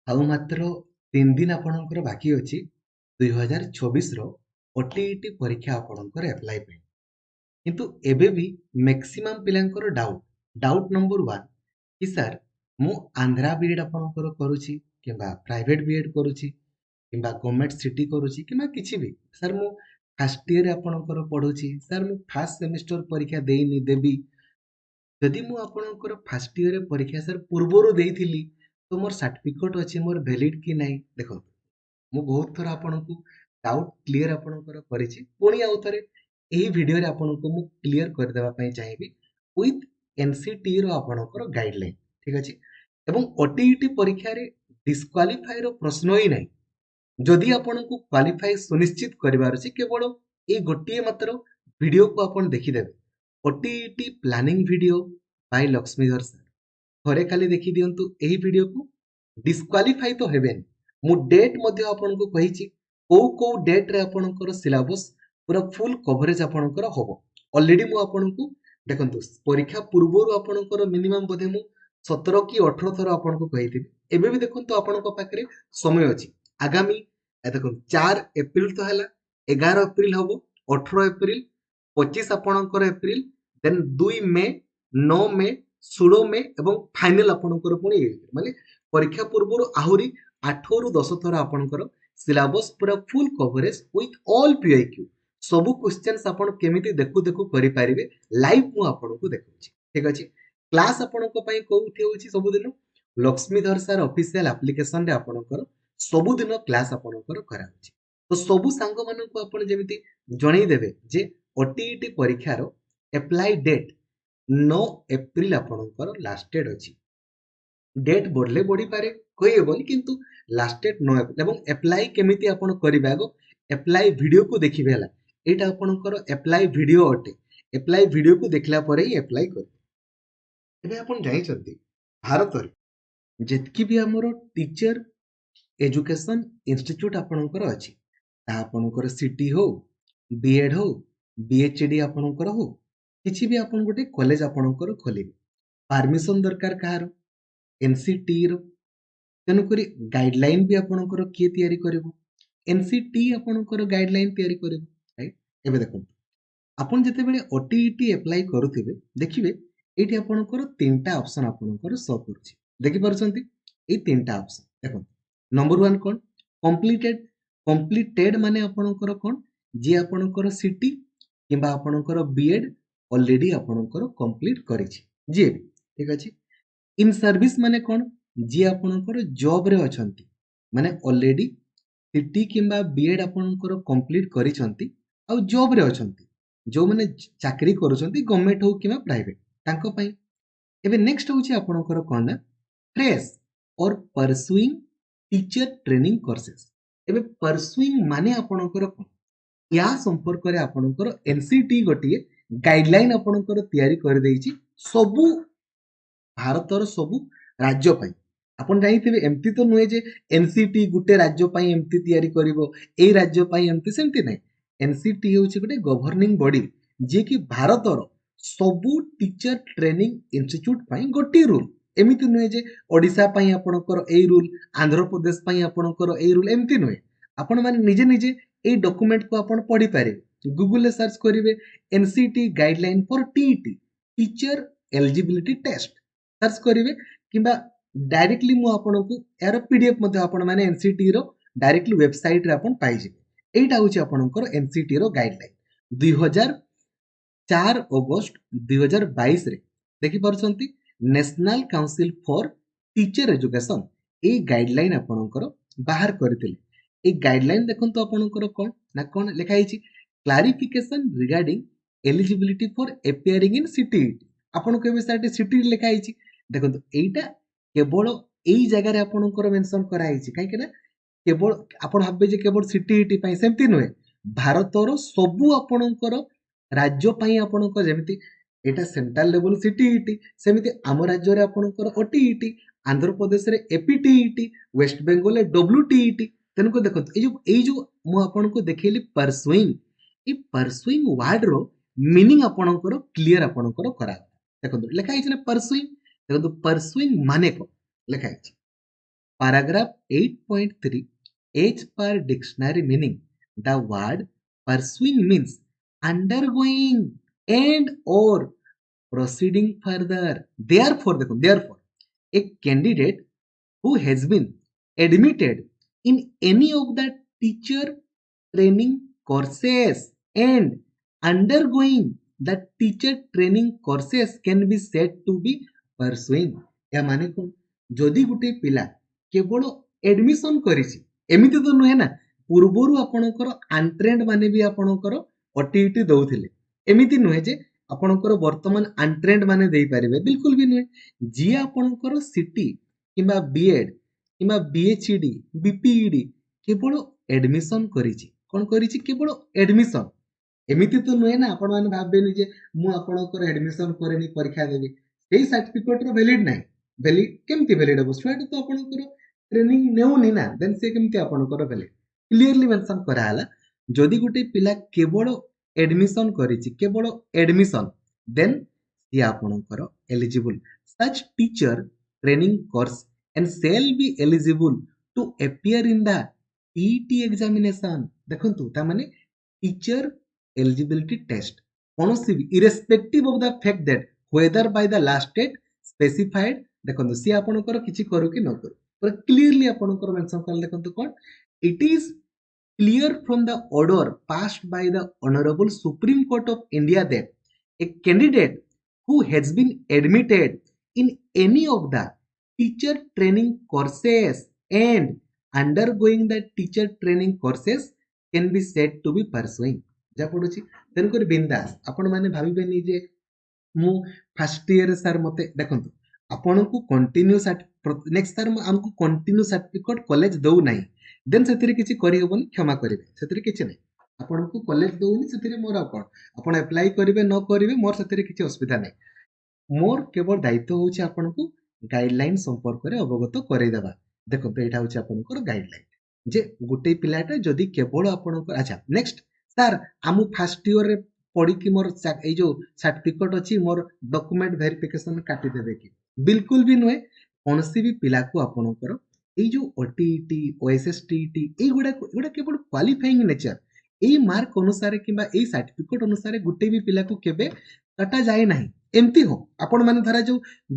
ଆଉ ମାତ୍ର 3 ଦିନ ଆପଣଙ୍କର ବାକି ଅଛି 2024 OTET ପରୀକ୍ଷା ଆପଣଙ୍କର ଆପ୍ଲାଏ ପାଇଁ। କିନ୍ତୁ ଏବେ ବି ମ୍ୟାକ୍ସିମମ୍ ପିଲାଙ୍କର ଡାଉଟ୍ ନମ୍ବର 1 କି ସାର୍ ମୁଁ ଆନ୍ଧ୍ରା ବିଏଡ୍ ଆପଣଙ୍କର କରୁଛି କିମ୍ବା ପ୍ରାଇଭେଟ୍ ବିଏଡ୍ କରୁଛି କିମ୍ବା ଗଭର୍ଣ୍ଣମେଣ୍ଟ ସିଟି କରୁଛି କିମ୍ବା କିଛି ବି ସାର୍ ମୁଁ ଫାର୍ଷ୍ଟ ଇୟର ଆପଣଙ୍କର ପଢୁଛି ସାର୍ ମୁଁ ଫାର୍ଷ୍ଟ ସେମିଷ୍ଟର ପରୀକ୍ଷା ଦେଇନି ଦେବି। ଯଦି ମୁଁ ଆପଣଙ୍କର ଫାର୍ଷ୍ଟ ଇୟର ପରୀକ୍ଷା ସାର୍ ପୂର୍ବରୁ ଦେଇଥିଲି ତ ମୋର ସାର୍ଟିଫିକେଟ୍ ଅଛି ମୋର ଭ୍ୟାଲିଡ୍ କି ନାହିଁ ଦେଖନ୍ତୁ। ମୁଁ ବହୁତ ଥର ଆପଣଙ୍କୁ ଡାଉଟ୍ କ୍ଲିୟର ଆପଣଙ୍କର କରିଛି ପୁଣି ଆଉ ଥରେ ଏହି ଭିଡିଓରେ ଆପଣଙ୍କୁ ମୁଁ କ୍ଲିୟର କରିଦେବା ପାଇଁ ଚାହିଁବି ୱିଥ୍ NCT ର ଆପଣଙ୍କର ଗାଇଡଲାଇନ୍ ଠିକ ଅଛି। ଏବଂ OTET ପରୀକ୍ଷାରେ ଡିସ୍କ୍ୱାଲିଫାଏର ପ୍ରଶ୍ନ ହିଁ ନାହିଁ। ଯଦି ଆପଣଙ୍କୁ କ୍ୱାଲିଫାଇ ସୁନିଶ୍ଚିତ କରିବାର ଅଛି କେବଳ ଏଇ ଗୋଟିଏ ମାତ୍ର ଭିଡିଓକୁ ଆପଣ ଦେଖିଦେବେ OTET planning video by Lakshmidhar sir. ଥରେ ଖାଲି ଦେଖି ଦିଅନ୍ତୁ ଏହି ଭିଡିଓକୁ, ଡିସ୍କ୍ୱାଲିଫାଇ ତ ହେବେନି। ମୁଁ ଡେଟ୍ ମଧ୍ୟ ଆପଣଙ୍କୁ କହିଛି କୋଉ କୋଉ ଡେଟ୍ରେ ଆପଣଙ୍କର ସିଲାବସ୍ ପୁରା ଫୁଲ୍ କଭରେଜ ଆପଣଙ୍କର ହବ। ଅଲରେଡି ମୁଁ ଆପଣଙ୍କୁ ଦେଖନ୍ତୁ ପରୀକ୍ଷା ପୂର୍ବରୁ ଆପଣଙ୍କର ମିନିମମ୍ ବୋଧେ ମୁଁ 17 କି 18 ଥର ଆପଣଙ୍କୁ କହିଥିବି। ଏବେ ବି ଦେଖନ୍ତୁ ଆପଣଙ୍କ ପାଖରେ ସମୟ ଅଛି। ଆଗାମୀ ଦେଖନ୍ତୁ 4 ଏପ୍ରିଲ ତ ହେଲା, 11 ଏପ୍ରିଲ ହବ, 18 ଏପ୍ରିଲ, 25 ଆପଣଙ୍କର ଏପ୍ରିଲ, ଦେନ୍ 2 ମେ, 9 ମେ, 16 ମେ ଏବଂ ଫାଇନାଲ ଆପଣଙ୍କର ପୁଣି ମାନେ ପରୀକ୍ଷା ପୂର୍ବରୁ ଆହୁରି 8 ରୁ 10 ଥର ଆପଣଙ୍କର ସିଲାବସ୍ ପୁରା ଫୁଲ୍ କଭରେଜ ୱିଥ୍ ଅଲ୍ PIQ ସବୁ କ୍ୱେଶ୍ଚନ୍ସ ଆପଣ କେମିତି ଦେଖୁ ଦେଖୁ କରିପାରିବେ ଲାଇଭ୍ ମୁଁ ଆପଣଙ୍କୁ ଦେଖଉଛି ଠିକ ଅଛି। କ୍ଲାସ୍ ଆପଣଙ୍କ ପାଇଁ କୋଉଠି ହେଉଛି ସବୁଦିନ ଲକ୍ଷ୍ମୀଧର ସାର୍ ଅଫିସିଆଲ ଆପ୍ଲିକେସନରେ ଆପଣଙ୍କର ସବୁଦିନ କ୍ଲାସ୍ ଆପଣଙ୍କର କରାଉଛି। ତ ସବୁ ସାଙ୍ଗମାନଙ୍କୁ ଆପଣ ଯେମିତି ଜଣେଇଦେବେ ଯେ OTET ପରୀକ୍ଷାର ଆପ୍ଲାଇ ଡେଟ୍ 9 ଏପ୍ରିଲ ଆପଣଙ୍କର ଲାଷ୍ଟ ଡେଟ୍ ଅଛି। ଡେଟ୍ ବଢିଲେ ବଢିପାରେ କହିହେବନି କିନ୍ତୁ ଲାଷ୍ଟ ଡେଟ୍ 9 ଏପ୍ରିଲ। ଏବଂ ଆପ୍ଲାଇ କେମିତି ଆପଣ କରିବେ ଆଗ ଆପ୍ଲାଇ ଭିଡିଓକୁ ଦେଖିବେ ହେଲା। ଏଇଟା ଆପଣଙ୍କର ଆପ୍ଲାଇ ଭିଡିଓ ଅଟେ। ଆପ୍ଲାଇ ଭିଡିଓକୁ ଦେଖିଲା ପରେ ହିଁ ଆପ୍ଲାଇ କରିବେ। ଏବେ ଆପଣ ଜାଣିଛନ୍ତି ଭାରତରେ ଯେତିକି ବି ଆମର ଟିଚର ଏଜୁକେସନ ଇନଷ୍ଟିଚ୍ୟୁଟ ଆପଣଙ୍କର ଅଛି ତାହା ଆପଣଙ୍କର ସିଟି ହଉ, ବିଏଡ୍ ହଉ, BHD ଆପଣଙ୍କର ହଉ, କିଛି ବି ଆପଣ ଗୋଟେ କଲେଜ ଆପଣଙ୍କର ଖୋଲିବେ, ପାରମିଶନ ଦରକାର କାହାର NCT ର। ତେଣୁକରି ଗାଇଡଲାଇନ ବି ଆପଣଙ୍କର କିଏ ତିଆରି କରିବ NCT ଆପଣଙ୍କର ଗାଇଡଲାଇନ ତିଆରି କରିବ ରାଇଟ୍। ଏବେ ଦେଖନ୍ତୁ ଆପଣ ଯେତେବେଳେ OTET ଆପ୍ଲାଇ କରୁଥିବେ ଦେଖିବେ ଏଇଠି ଆପଣଙ୍କର 3ଟା ଅପସନ ଆପଣଙ୍କର ଶୋ କରୁଛି ଦେଖିପାରୁଛନ୍ତି। ଏଇ 3ଟା ଅପସନ ଦେଖନ୍ତୁ ନମ୍ବର 1 କଣ କମ୍ପ୍ଲିଟେଡ ମାନେ ଆପଣଙ୍କର କଣ ଯିଏ ଆପଣଙ୍କର ସିଟି କିମ୍ବା ଆପଣଙ୍କର ବିଏଡ୍ ଅଲରେଡି ଆପଣଙ୍କର କମ୍ପ୍ଲିଟ କରିଛି ଯିଏ ବି ଠିକ ଅଛି। ଇନ୍ ସର୍ଭିସ ମାନେ କଣ ଯିଏ ଆପଣଙ୍କର ଜବ ରେ ଅଛନ୍ତି ମାନେ ଅଲରେଡି ସିଟି କିମ୍ବା ବିଏଡ୍ ଆପଣଙ୍କର କମ୍ପ୍ଲିଟ କରିଛନ୍ତି ଆଉ ଜବ ରେ ଅଛନ୍ତି ଯୋଉମାନେ ଚାକିରି କରୁଛନ୍ତି ଗଭର୍ଣ୍ଣମେଣ୍ଟ ହଉ କିମ୍ବା ପ୍ରାଇଭେଟ ତାଙ୍କ ପାଇଁ। ଏବେ ନେକ୍ସଟ ହଉଛି ଆପଣଙ୍କର କଣ ନା ଫ୍ରେଶ ଅର ପରସୁଇଂ ଟିଚର ଟ୍ରେନିଂ କୋର୍ସେସ। ଏବେ ପରସୁଇଂ ମାନେ ଆପଣଙ୍କର କଣ ୟା ସମ୍ପର୍କରେ ଆପଣଙ୍କର NCT ଗୋଟିଏ ଗାଇଡଲାଇନ ଆପଣଙ୍କର ତିଆରି କରିଦେଇଛି ସବୁ ଭାରତର ସବୁ ରାଜ୍ୟ ପାଇଁ। ଆପଣ ଜାଣିଥିବେ ଏମିତି ତ ନୁହେଁ ଯେ NCT ଗୋଟେ ରାଜ୍ୟ ପାଇଁ ଏମିତି ତିଆରି କରିବ ଏଇ ରାଜ୍ୟ ପାଇଁ ଏମିତି ସେମିତି ନାହିଁ। NCT ହେଉଛି ଗୋଟେ ଗଭର୍ଣ୍ଣିଂ ବଡି ଯିଏକି ଭାରତର ସବୁ ଟିଚର ଟ୍ରେନିଂ ଇନଷ୍ଟିଚ୍ୟୁଟ ପାଇଁ ଗୋଟିଏ ରୁଲ। ଏମିତି ନୁହେଁ ଯେ ଓଡିଶା ପାଇଁ ଆପଣଙ୍କର ଏଇ ରୁଲ, ଆନ୍ଧ୍ରପ୍ରଦେଶ ପାଇଁ ଆପଣଙ୍କର ଏଇ ରୁଲ, ଏମିତି ନୁହେଁ। ଆପଣ ମାନେ ନିଜେ ନିଜେ ଏଇ ଡକୁମେଣ୍ଟକୁ ଆପଣ ପଢିପାରିବେ। ଗୁଗୁଲରେ ସର୍ଚ୍ଚ କରିବେ NCT ଗାଇଡଲାଇନ ଫର TET teacher eligibility test search କରିବେ କିମ୍ବା ଡାଇରେକ୍ଟଲି ମୁଁ ଆପଣଙ୍କୁ ଏହାର PDF ମଧ୍ୟ ଆପଣ ମାନେ NCT ର ଡାଇରେକ୍ଟଲି ୱେବସାଇଟରେ ଆପଣ ପାଇଯିବେ। ଏଇଟା ହେଉଛି ଆପଣଙ୍କର NCT ର ଗାଇଡଲାଇନ 2004 ଅଗଷ୍ଟ 2022ରେ ଦେଖିପାରୁଛନ୍ତି ନ୍ୟାସନାଲ କାଉନସିଲ ଫର ଟିଚର ଏଜୁକେସନ ଏଇ ଗାଇଡଲାଇନ ଆପଣଙ୍କର ବାହାର କରିଥିଲେ। ଏଇ ଗାଇଡଲାଇନ ଦେଖନ୍ତୁ ଆପଣଙ୍କର କଣ ନା କଣ ଲେଖା ହେଇଛି clarification regarding eligibility for appearing in CTET। ଆପଣ କହିବେ ସାର୍ ସିଟି ଲେଖା ହେଇଛି ଦେଖନ୍ତୁ ଏଇଟା କେବଳ ଏଇ ଜାଗାରେ ଆପଣଙ୍କର ମେନସନ କରାହେଇଛି କାହିଁକି ନା କେବଳ ଆପଣ ଭାବିବେ ଯେ କେବଳ CTET ପାଇଁ ସେମିତି ନୁହେଁ। ଭାରତର ସବୁ ଆପଣଙ୍କର ରାଜ୍ୟ ପାଇଁ ଆପଣଙ୍କ ଯେମିତି ଏଇଟା ସେଣ୍ଟ୍ରାଲ ଲେଭେଲ CTET ସେମିତି ଆମ ରାଜ୍ୟରେ ଆପଣଙ୍କର OTET, ଆନ୍ଧ୍ରପ୍ରଦେଶରେ APTET, ୱେଷ୍ଟ ବେଙ୍ଗଲରେ WTET। ତେଣୁକରି ଦେଖନ୍ତୁ ଏଇ ଯୋଉ ମୁଁ ଆପଣଙ୍କୁ ଦେଖେଇଲି ପରସୁଇଂ, ଏଇ ପରସୁଇଂ ୱାର୍ଡର ମିନିଂ ଆପଣଙ୍କର କ୍ଲିୟର ଆପଣଙ୍କର କରାଗଲା। ଦେଖନ୍ତୁ ଲେଖା ହେଇଛି ନା ପରସୁଇଂ, ଦେଖନ୍ତୁ ପରସୁଇଂ ମାନେ କଣ ଲେଖା ହେଇଛି Paragraph 8.3 H per dictionary meaning. The word pursuing means undergoing and or proceeding further. Therefore, a candidate who has been admitted in any of the teacher training courses and undergoing the teacher training courses can be said to be pursuing. या माने कौन जदि गोटे पिला केवल admission करिछि एमिति तो नुहे ना पूर्वरु आपणकर आंट्रेंड माने भी आपणकर ओटीईटी दउथिले एमिति नुहे जे आपणकर वर्तमान आंट्रेंड माने देई परिबे बिल्कुल भी नुहे जी आपणकर सिटी किबा बीएड किबा बीएचईडी बीपीईडी केवल एडमिशन करिछि कोन करिछि केवल एडमिशन एमिति तो नुहे ना आपण माने भाबेनी जे मु आपणकर एडमिशन करेनी परीक्षा देबी सेही सर्टिफिकेट रो वैलिड नाही वैलिड केमति वैलिड हो छुआटा तो आपणकर ट्रेनिंग नेउनी ना देन से केमति आपणकर वैलिड क्लियरली मेंशन करा हला जदि गुटे पिला केवल एडमिशन करिछि केवल एडमिशन देन सी आपणकर eligible such teacher training course and shall be eligible to appear in the TET examination देखंतु ता माने टीचर एलिजिबिलिटी टेस्ट कोनोसी भी irrespective of the fact that whether by the last date specified देखंतु सी आपणकर किछि करू कि न करू पर क्लियरली आपणकर मेंशन कर देखंतु कोन it is clear from the order passed by the Honorable Supreme Court of India that a candidate who has been admitted in any of the teacher training courses and undergoing the teacher training courses can be said to be pursuing जा पडुची तेनकर बिंदास आपण माने भाबिबेनी जे मु first year sir मते देखंतु आपण को continue next sir हमको कंटिन्यू सर्टिफिकेट कॉलेज दउ नाही देन सेतिरे किछि करि होबनी क्षमा करिवे सेतिरे किछि नाही आपण को कॉलेज दउनी सेतिरे मोर कोन आपण अप्लाई करिवे न करिवे मोर सेतिरे किछि असुविधा नाही मोर केवल दायित्व होछि आपण को गाइडलाइन संपर्क रे अवगत करै देबा देखो तो एटा होछि आपण को गाइडलाइन जे गुटे पिलाटा जदी केवल आपण को अच्छा नेक्स्ट सर आमु फर्स्ट ईयर रे पढी कि मोर ए जो सर्टिफिकेट अछि मोर डॉक्यूमेंट वेरिफिकेशन काटी देबे कि बिल्कुल भी नय कोनसी भी पिला को आपण को ए जो ओटीईटी ओएसएसटीईटी एगुडा केवल क्वालिफाइंग नेचर ए मार्क अनुसार किबा ए सर्टिफिकेट अनुसार गुटे भी पिला को केबे काटा जाय नाही एमती हो आपण माने धरा जो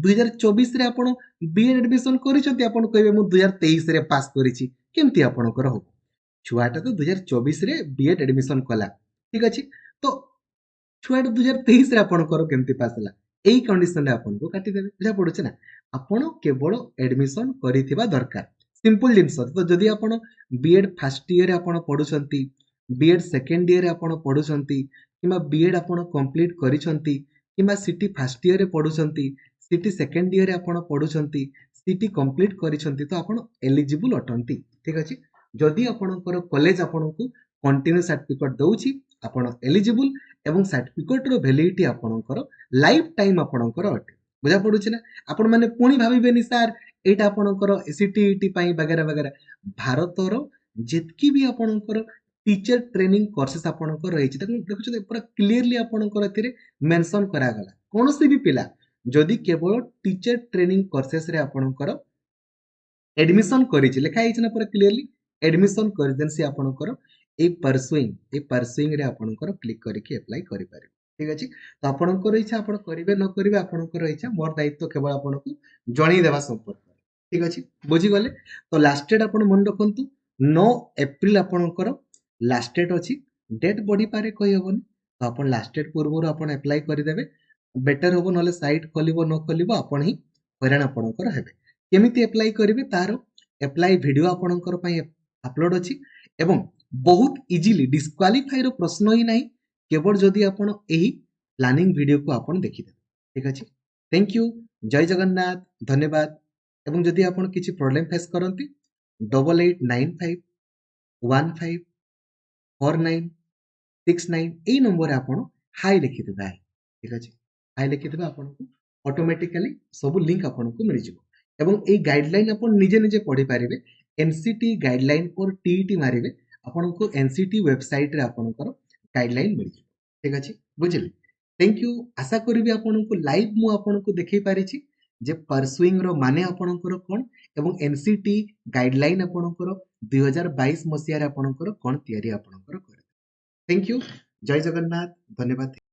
2024 रे आपण बीएड एडमिशन करिसथि आपण कहबे मु 2023 रे पास करिछि केमती आपण कर हो छुआटा तो 2024 रे बीएड एडमिशन कला ठीक अछि तो छुआटा 2023 रे आपण कर केमती पास हला एई कंडीशन रे आपण को काटी देबे बुझा पडुछ ना आपण केवल एडमिशन करिथिबा दरकार सिंपल जिंस तो जदी आपण बीएड फर्स्ट ईयर रे आपण पढुछंती बीएड सेकंड ईयर रे आपण पढुछंती किबा बीएड आपण कंप्लीट करिछंती किबा सिटी फर्स्ट ईयर रे पढुछंती सिटी सेकंड ईयर रे आपण पढुछंती सिटी कंप्लीट करिछंती तो आपण एलिजिबल अटंती ठीक अछि जदी आपणकर कॉलेज आपण को कंटिन्यू सर्टिफिकेट दउछि आपण एलिजिबल एवं सर्टिफिकेट रो वैलिडिटी आपणकर लाइफ टाइम आपणकर अटे बुझा पडुछि ना आपण माने पुणी भाबिबेनी सर एटा आपणकर सीटीईटी पई वगैरह वगैरह भारतर जेतकी भी आपणकर टीचर ट्रेनिंग कोर्सेस आपणकर रहिछि देखुछ पूरा क्लियरली आपणकर एथिरे मेंशन करा गला कोनोसी भी पिला जदी केवल टीचर ट्रेनिंग कोर्सेस रे आपणकर एडमिशन करिछि लेखा आइछ ना पूरा क्लियरली एडमिशन कर देन से आपणकर ए परसुइंग रे आपणकर क्लिक करके अप्लाई करि पारे ठीक अछि तो आपणकर इच्छा आपण करिवे न करिवे आपणकर इच्छा मोर दायित्व केवल आपणको जणी देबा संपर्क ठीक अछि बुझी गले तो लास्ट डेट आपण मन रखंतु 9 अप्रैल आपणकर लास्ट डेट अछि डेट बढ़ी पारे कहि होबनी तो आपण लास्ट डेट पूर्व आपण अप्लाई करि देबे बेटर होबो नले साइट खोलिबो न खोलिबो आपण ही हैरान आपणकर हेबे केमिति अप्लाई करिवे तार अप्लाई वीडियो आपणकर पई अपलोड अछि एवं बहुत इजीली डिस्क्वालिफाई रो प्रश्न ही नाही केवल जदि आपण एही प्लानिंग वीडियो को आपण देखि देबे ठीक अछि थैंक यू जय जगन्नाथ धन्यवाद एवं जदि आपण किछि प्रॉब्लम फेस करंती 8895 15 4969 এই নম্বরে आपण हाई लिखि देबा ठीक अछि हाई लिखि देबा आपण को ऑटोमेटिकली सब लिंक आपण को मिल जिवो एवं ए गाइडलाइन आपण निजे निजे पढि पारिबे एनसीटी गाइडलाइन और टीईटी मारिबे आपण को एनसीटी वेबसाइट रे आपण को गाइडलाइन मिल जिवो ठीक अछि बुझिले थैंक यू आशा करबी आपण को लाइव मु आपण को देखै पारिछि ଯେ ପରସୁଇଂ ର ମାନେ ଆପଣଙ୍କର କଣ ଏବଂ ଏନସିଟି ଗାଇଡଲାଇନ ଆପଣଙ୍କର 2022 ମସିହାରେ ଆପଣଙ୍କର କଣ ତିଆରି ଆପଣଙ୍କର କରିବେ। Thank you. ଜୟ ଜଗନ୍ନାଥ। ଧନ୍ୟବାଦ।